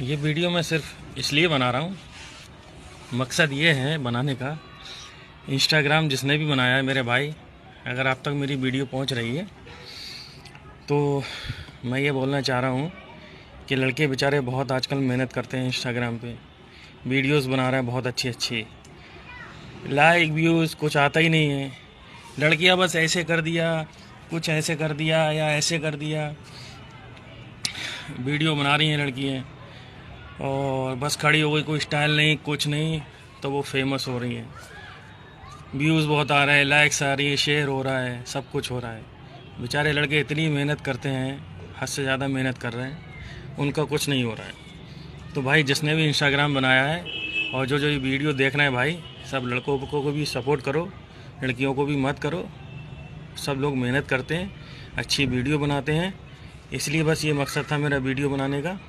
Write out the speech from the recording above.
ये वीडियो मैं सिर्फ इसलिए बना रहा हूँ, मकसद ये है बनाने का, इंस्टाग्राम जिसने भी बनाया है मेरे भाई, अगर आप तक मेरी वीडियो पहुँच रही है तो मैं ये बोलना चाह रहा हूँ कि लड़के बेचारे बहुत आजकल मेहनत करते हैं, इंस्टाग्राम पे वीडियोस बना रहे हैं बहुत अच्छी अच्छी, लाइक व्यूज़ कुछ आता ही नहीं है। लड़कियां बस ऐसे कर दिया, कुछ ऐसे कर दिया या ऐसे कर दिया, वीडियो बना रही हैं लड़कियां और बस खड़ी हो गई, कोई स्टाइल नहीं कुछ नहीं, तो वो फेमस हो रही हैं। व्यूज़ बहुत आ रहे हैं, लाइक्स आ रही है, शेयर हो रहा है, सब कुछ हो रहा है। बेचारे लड़के इतनी मेहनत करते हैं, हद से ज़्यादा मेहनत कर रहे हैं, उनका कुछ नहीं हो रहा है। तो भाई जिसने भी इंस्टाग्राम बनाया है और जो ये वीडियो देखना है भाई, सब लड़कों को भी सपोर्ट करो, लड़कियों को भी मत करो। सब लोग मेहनत करते हैं, अच्छी वीडियो बनाते हैं, इसलिए बस ये मकसद था मेरा वीडियो बनाने का।